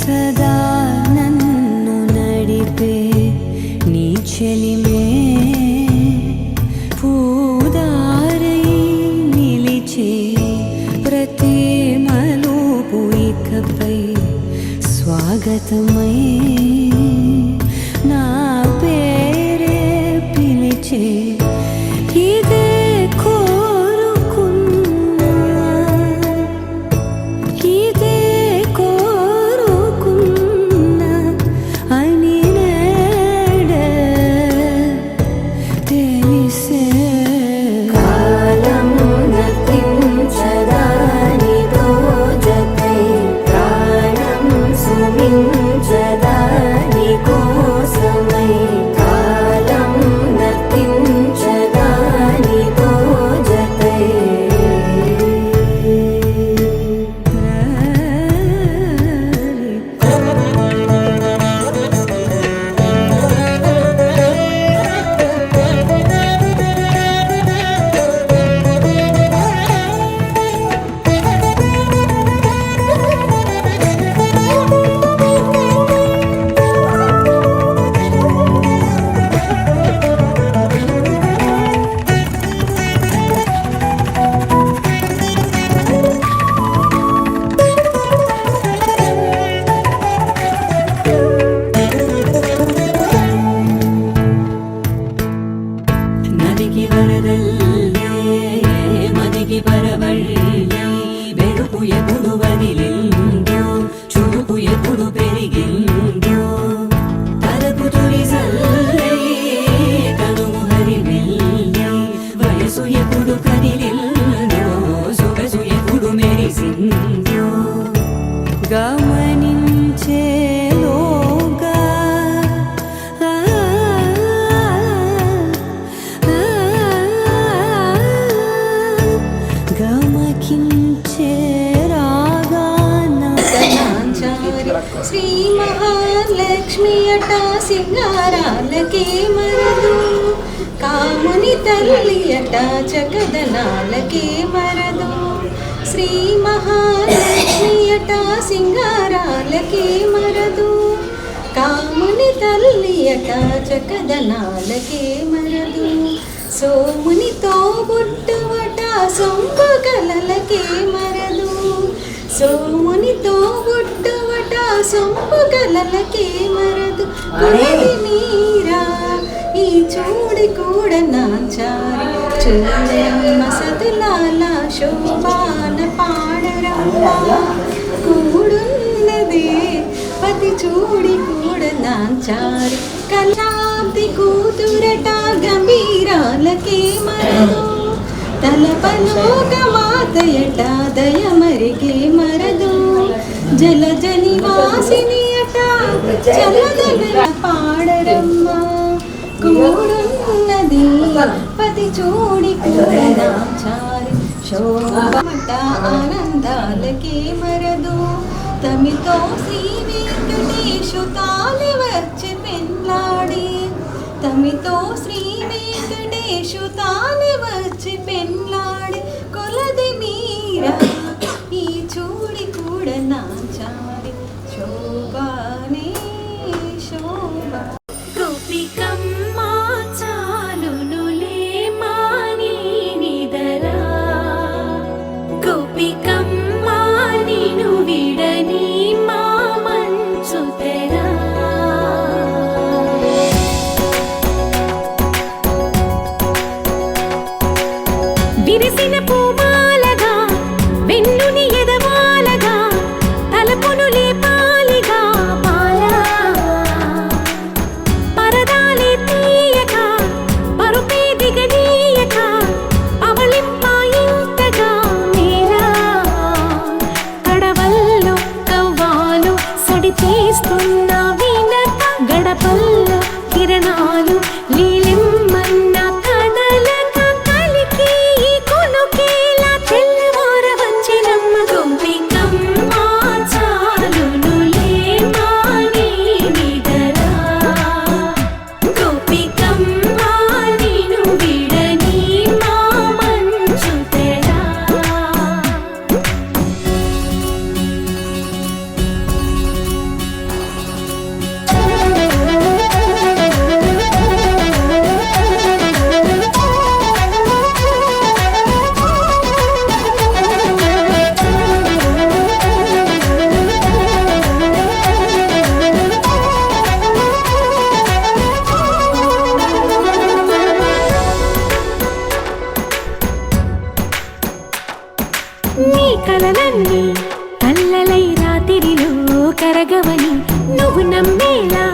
సదా నన్ను నడిపే నీ చెలిమే పూదారై నిలిచే ప్రతి మలుపు ఇకపై స్వాగతమై నా పేరే పిలిచే ఇదే కోరుకున్నా ఇదే కోరుకున్నా అని నేడే తెలిసే కాలం నతించదా నీతో జతై ప్రాణం సుమించదా నీ కోసమై కాలం నతించదా నీతో జతై నదికి వరదల్లే మదికి పరవళ్ళే వెలుపు ఎప్పుడు వదిలిందో చురుకు ఎప్పుడు పెరిగిందో తలకు తొలి జల్లే కనుము హరివెల్లే వయసు ఎప్పుడు కదిలిందో సొగసు ఎప్పుడు మెరిసిందో గమనించేలోగా గమకించే రాగాన శ్రీ మహాలక్ష్మి అట సింగారాలకే మరదు కాముని తల్లి అట జగదనాలకే మరదు శ్రీ మహాలక్ష్మి అట సింగారాలకే మరదు కాముని తల్లి అట జగదనాలకే మరదు సోమునితో బుట్టువట సొంపగలలకే మరదు సోమునితో బుట్టువట సొంపగలలకే మరదు కుడలి మీరా ఈ చూడి కూడా నాచారి చూడమ్మ సతులాల శోభాన పాడరమ్మ కూడున్నది పతి చూడి కూడా నాచారి కళాబ్ది కూతురట గంభీరాలకే మరదు తలపలోక మాతయట దయమరికే మరదు జలజ నివాసిని అట చల్లదన పాడరమ్మ కూడున్నది పతి చూడి కూడనాచారి శోభమట ఆనందాలకే మరదు తమితో శ్రీ వెంకటేశు తాలి వచ్చి పెన్లాడి తమితో శ్రీ వెంకటేశు తాలి వచ్చి పెన్లాడి కొలది మీరా ఈ చూడి కూడా నాచారి శోభానే శోభ గోపికమ్మ చాలునులే మాని నిదరా గోపికమ్మ నిను విడని మా మంచు తెరా విరిసిన పూమాలగా కరగవని నువ్వు నమ్మేలా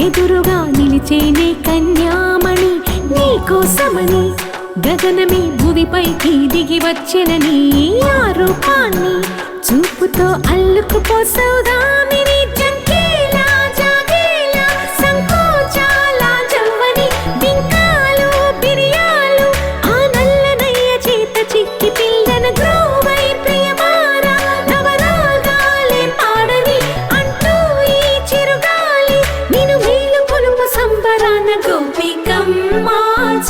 ఎదురుగా నిలిచేనే కన్యామణి నీకోసమని గగనమే భువిపైకి దిగి వచ్చినని ఆ రూపాన్ని చూపుతో అల్లుకుపోసౌదామిని జంకేలా జాగేలా సంకోచాల జవ్వని బింకాలు బిరియాలు ఆ నల్లనయ్య చేత చిక్కి పిల్లన గ్రోవై ప్రియమారా నవరాగాలే పాడని అంటూ ఈ చిరుగాలి నిన్ను మేలు కొలుపు సంబరాన గోపికమ్మ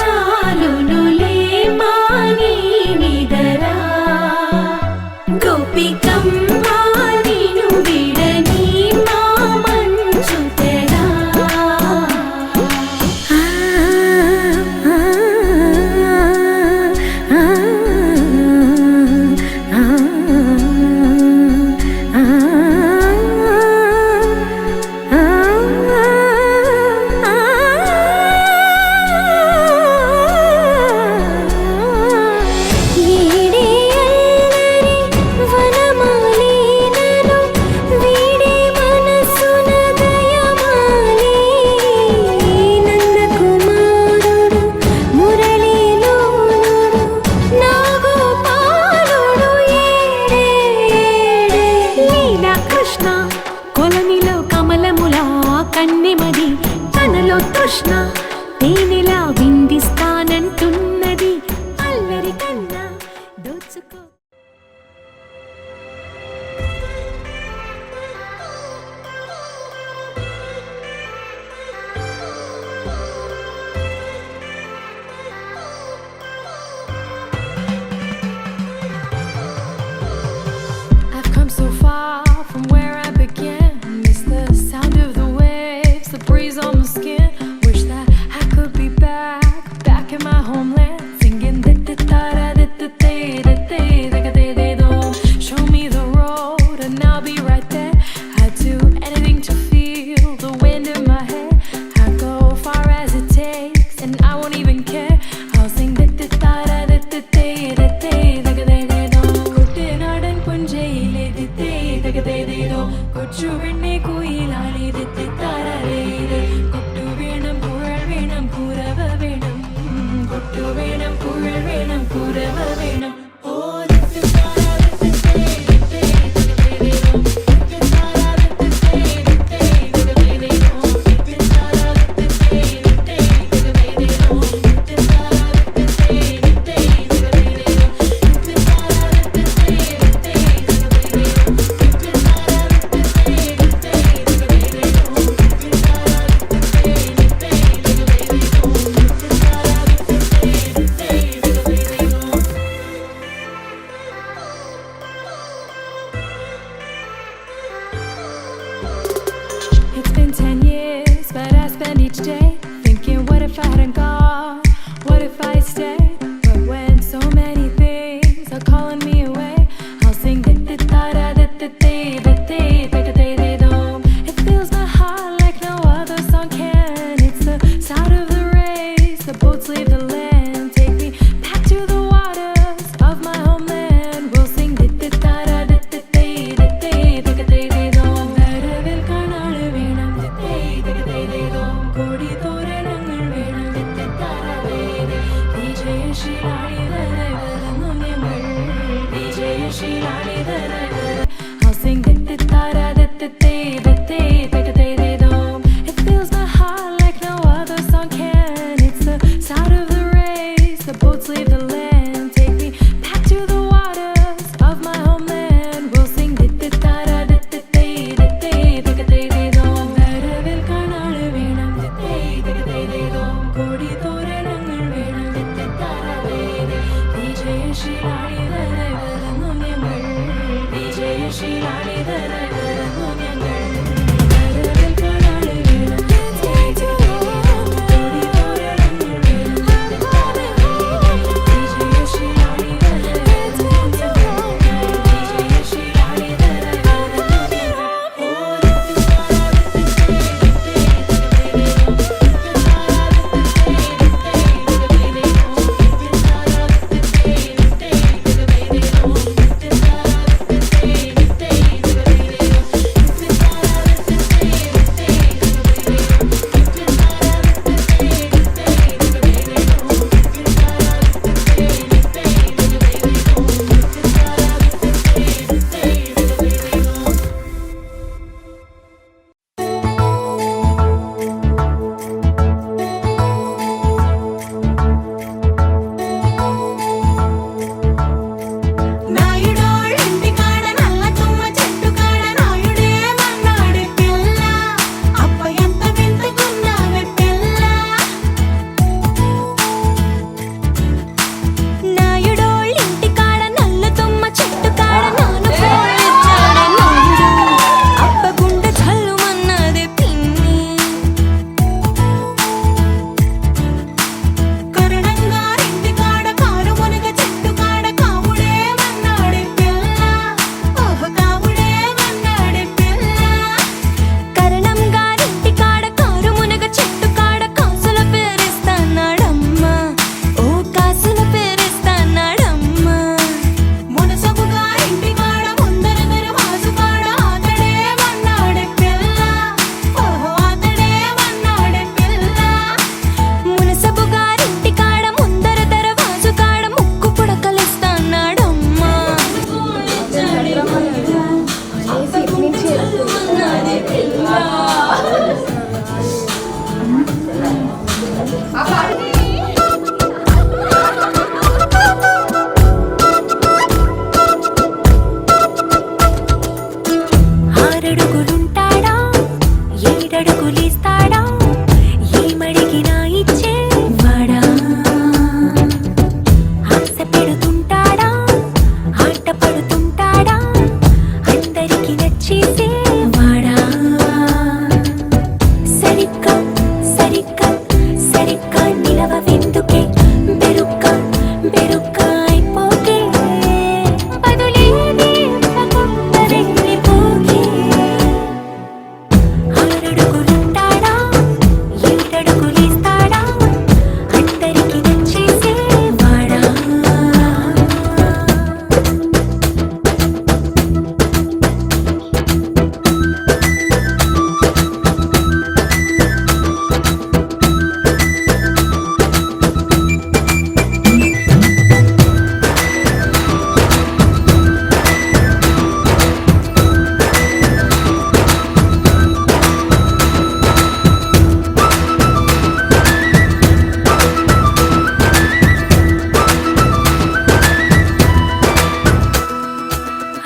చాలునులే మాని నిదరా గోపికమ్మ నిన్ను విడని మా మంచు తెరా కొలనిలో కమలములా కన్నెమది తనలో తృష్ణ తేనెలా విందిస్తానంటున్నది అల్లరి కన్నా దోచుకో I've come so far from where I began. Miss the sound of the waves, the breeze on my skin. Wish that I could be back in my homeland, singing show me the road and I'll be right there. I'd do anything to feel the wind in my hair. I'd go far as it takes and I won't even care. I'll sing കുട്ടനാടൻ പുഞ്ചയിലെ കൊച്ചു പെണ്ണെ കുയിലാളി കൊട്ടു വേണം കുഴൽ വേണം കുരവ വേണം കൊട്ടു വേണം കുഴൽ വേണം കുരവ വേണം ഓ It's been 10 years, but I spend each day thinking, what if I hadn't gone? What if I stayed? But when so many things are calling me away, I'll sing it fills my heart like no other song can. It's the sound of the race, the boats leave the land. Take me back to the waters of my homeland. We'll sing വരവിൽ കാണാള് വേണം ఏడడుగులిస్తాడా ఏమడిగినా ఇచ్చేవాడా ఆశ పెడుతుంటాడా ఆట పడుతుంటాడా అందరికి నచ్చేసేవాడా సరిగ్గా సరిగ్గా సరిగ్గా నిలవవెందుకే బెరుగ్గా బెరుగ్గా అయిపోకే బదులేది ఇవ్వకుండా వెళ్ళిపోకే ఆరడుగులుంటాడా ఏడడుగులిస్తాడా అందరికి నచ్చేసేవాడా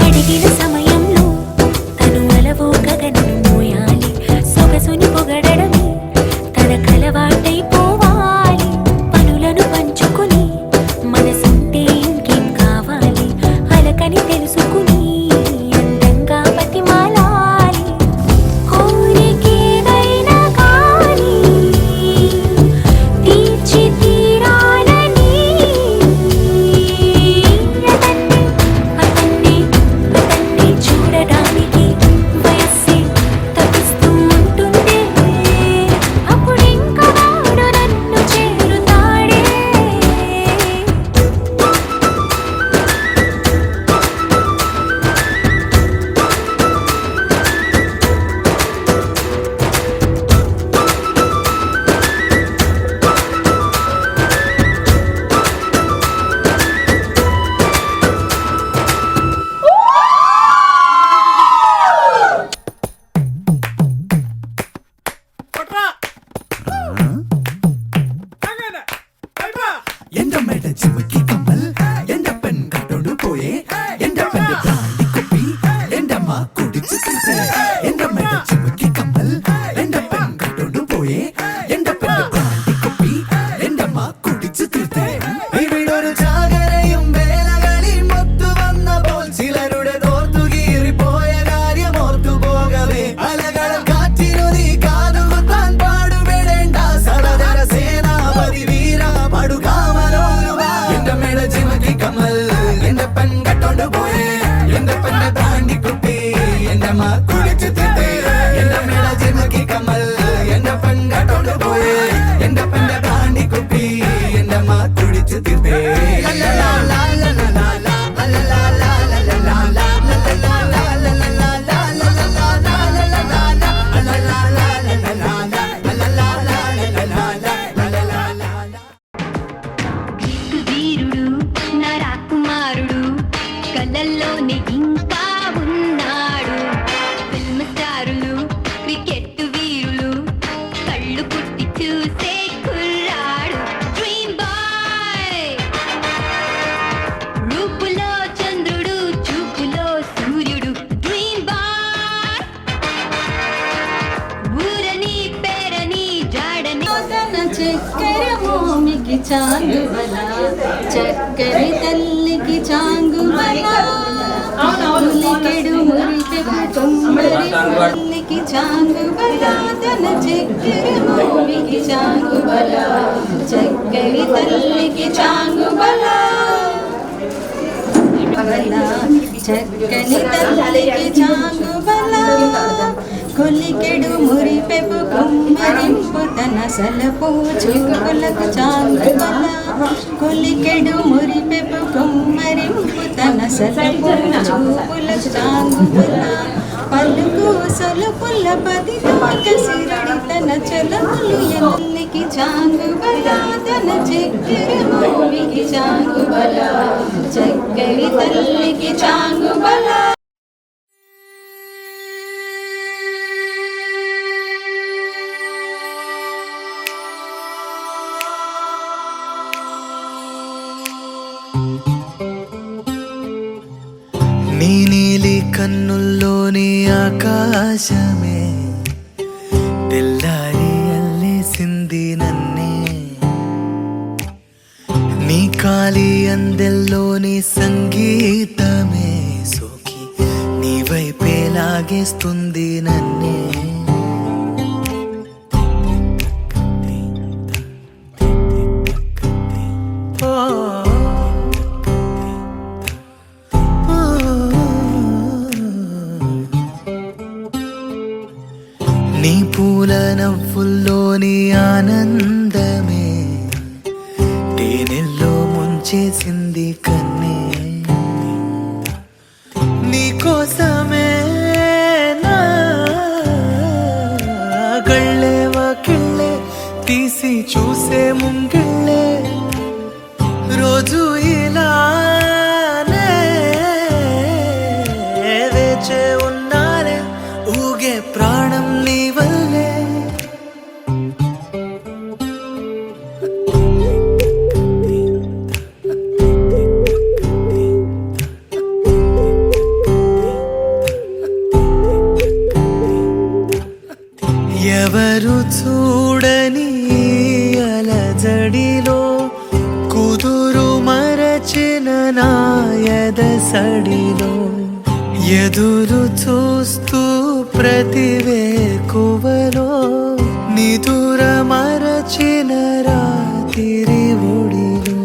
అడిగిన సమయంలో తను అలవో గగనను మోయాలి సొగసుని పొగడడమే తన కలవాటైపోవాలి పనులను పంచుకుని మనసుంటే ఇంకేం కావాలి అలకని తెలుసుకుని అందంగా బతిమాలాలి కోరికేదైనా కానీ తీర్చి తీరాలని అతన్ని అతన్ని చూడడానికి వయస్సే తపిస్తూ ఉంటుందే అప్పుడింకా వాడు నన్ను చేరుతాడే എന്റെ മേട ചിമുക്കി കമ്മൽ എന്റെ പെൺ കട്ടോണ്ട് പോയേ എന്റെ പെണ്ണ് ബ്രാൻഡി കുപ്പി എന്റെ അമ്മ കുടിച്ചു തീർത്തേ എന്റെ മേട ചിമുക്കി കമ്മൽ എന്റെ പെൺ കട്ടോണ്ട് പോയേ എന്റെ പെണ്ണ് ബ്രാൻഡി കുപ്പി എന്റെ അമ്മ കുടിച്ചു തീർത്തേ ഇവിടൊരു ചാകരയും വേലകളിൽ മൊത്തു വന്നപ്പോൾ ചിലരുടെ തോർത്തുകീറിപ്പോയ കാര്യം ഓർത്തു പോകവേ അലകള കാറ്റിനു നീ കാതുകുത്താൻ പാടുപെടേണ്ട സഹചര സേനാപതി വീര പടുകാമലോലുവാ എന്റെ മേട ചിമുക്കി കമ്മൽ എന്റെ പെൺ കട്ടോണ്ട് പോയേ എന്റെ പെണ്ണ് ബ്രാൻഡി കുപ്പി എന്റെ അമ്മ കുടിച്ചു തീർത്തേ എന്റെ മേട ചിമുക്കി കമ്മൽ എന്റെ പെൺ കട്ടോണ്ട് പോയേ എന്റെ പെണ്ണ് ബ്രാൻഡി കുപ്പി എന്റെ അമ്മ കുടിച്ചു തീർത്തേ వీరుడు నా రాకుమారుడు కళ్ళల్లోనే ఇంకా ఉన్నాడు ఫిల్మ్ స్టారులు క్రికెట్ వీరులు కళ్ళు పుట్టి చూసే కుర్రాడు డ్రీమ్ బాయ్ రూపులో చంద్రుడు చూపులో సూర్యుడు డ్రీమ్ బాయ్ ఊరని పేరని జాడని తన చక్కెర మోమికి చాంగుబల చక్కరి తల్లికి చాంగుబల ఉలికెడు మురిపెపు కుమ్మరి తల్లికి చాంగుబల తన చక్కెర మోమికి చాంగుబల చక్కరి తల్లికి చాంగుబల చక్కని తల్లికి చాంగుబల కొలికెడు మురిపెపు కుమ్మరింపు తన సలపు చూపులకు చాంగుబల కొలికెడు మురిపెపు కుమ్మరింపు తన సలపు చూపులకు చాంగుబల పలుకు సొలుపుల పదితో కసిరడి తన చలములు ఎల్లికి చాంగుబల తన చక్కెర మోమికి చాంగుబల చక్కరి తల్లికి చాంగుబల నీ నీలి కన్నుల్లోని ఆకాశమే గాలి అందెల్లోని సంగీతమే సోకి నీ వైపే లాగేస్తుంది నన్నే నీ పూల నవ్వుల్లోని ఆనందమే తేనెల్లో ముంచేసింది కన్నే నీ కోసమే నా కళ్ళే వాకిళ్ళే తీసి చూసే ముంగిళ్ళే రోజు ఇలానే వేచే ఉన్నానే ఊగే ప్రాణం నీ వల్లే ఎవరు చూడని అలజడిలో కుదురు మరచిన నాయద సడిలో ఎదురు చూస్తూ ప్రతివేకువలో నిదుర మరచిన రాత్రి ఒడిలో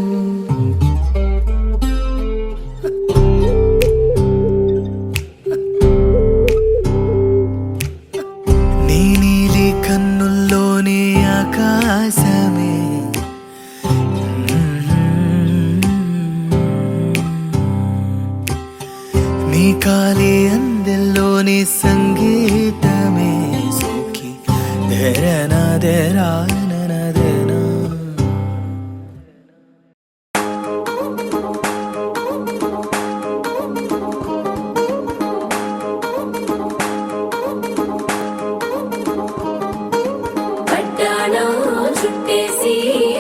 నీ నీలి కన్నుల్లోని ఆకాశమే నీ కాలి అందెల్లోని సంగీతమే సోకి దేరనా దేనా పట్టాణం చుట్టేసి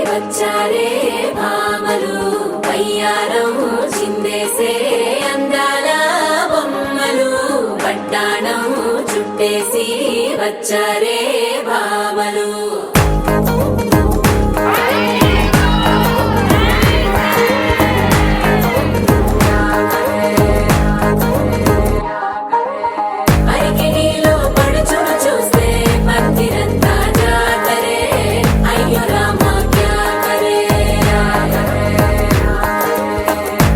వచ్చారే భామలు పయ్యారం చిందేసే అందాల బొమ్మలు పట్టాణం చుట్టేసి వచ్చారే భామలు అరికిణీలో పడుచును చూస్తే భక్తిరంతా జాతరే అయ్యో రామ క్యా కరే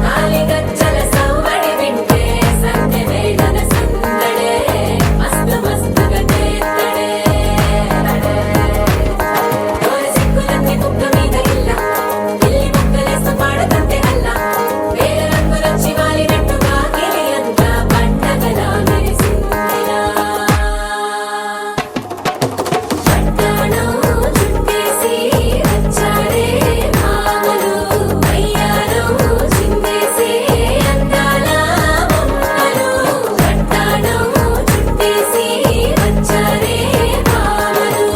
కాలిగజ్జల సవ్వడి వింటే సంధ్య వేళల సందడే మస్తు మస్తుగా చేత్తడే తోరి సిక్కులన్నీ కుక్క మీద ఇల్ల పిల్లి ముక్కలేస్తూ పాడుతుంటే అల్లా వేల రంగులొచ్చి వాలినట్టుగా గిలి అంతా పండగలా మెరిసిందిరా పట్టాణం చుట్టేసి వచ్చారే భామలు పయ్యారం చిందేసే అందాల బొమ్మలు పట్టాణం చుట్టేసి వచ్చారే భామలు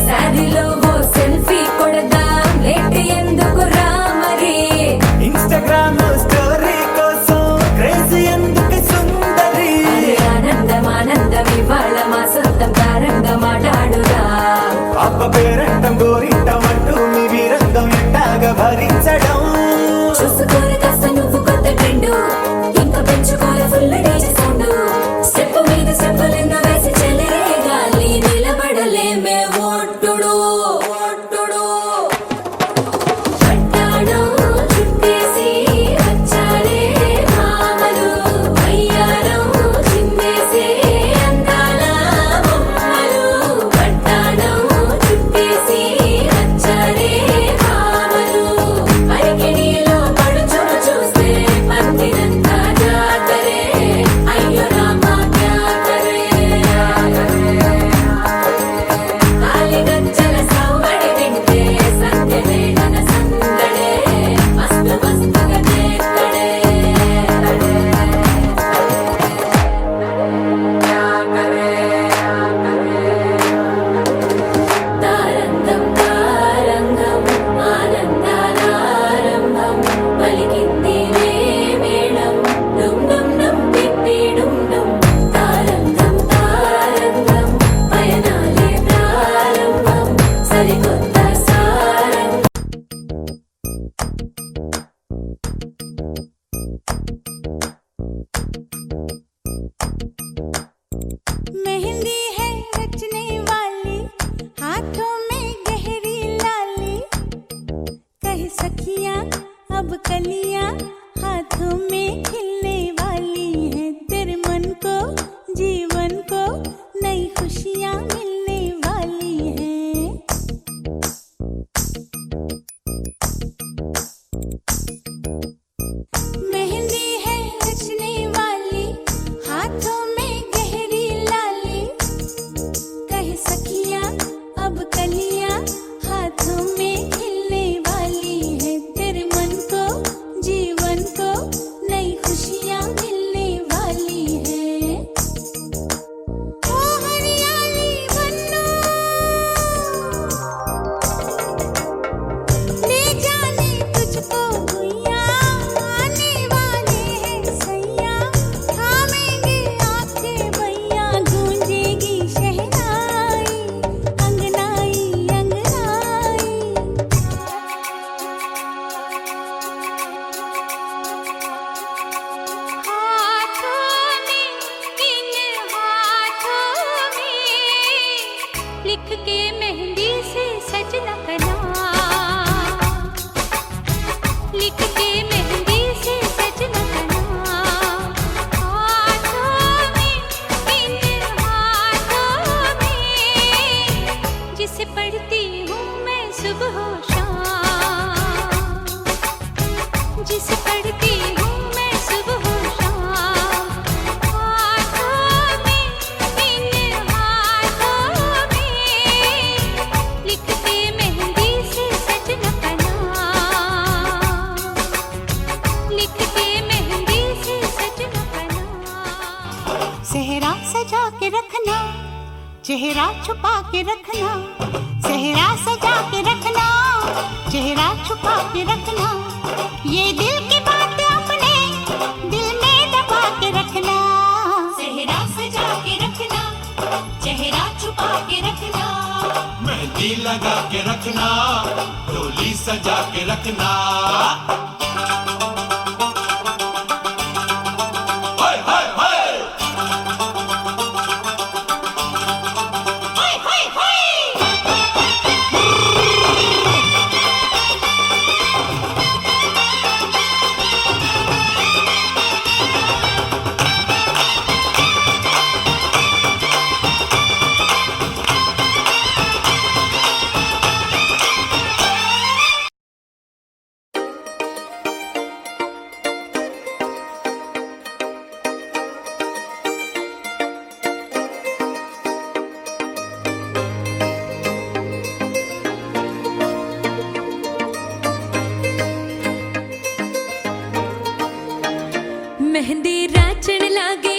శారీలో ఓ సెల్ఫీ కొడదాం లేట్ ఎందుకు రామరి ఇన్స్టాగ్రామ్ స్టోరీ కోసం క్రేజీ ఎందుకు సుందరి అరే ఆనందం ఆనందం ఇవాళ మా సొంతం తారంగా మాట్లాడురా అప్ప పేరంటం గోరింటం అంటూ మీ వీరంగం ఎట్టాగా భరించడం చూసుకోరు కాస్త నువ్వు కొత్త ట్రెండ్ ఇంకా పెంచుకోలే ఫుల్ డీజే సౌండ్ స్టెప్ మీద స్టెప్పులెన్నో వేసి చెలరే గాలి నిలబడలేమే ఒట్టుడు ఒట్టుడు सेहरा सजा के रखना, चेहरा छुपा के रखना, सेहरा सजा के रखना, चेहरा छुपा के रखना, ये दिल की बात अपने दिल में दबा के रखना। सेहरा सजा के रखना, चेहरा छुपा के रखना, मेहंदी लगा के रखना, डोली सजा के रखना। हाय हाय हाय हाय हाय हाय। मेहंदी राचण लागे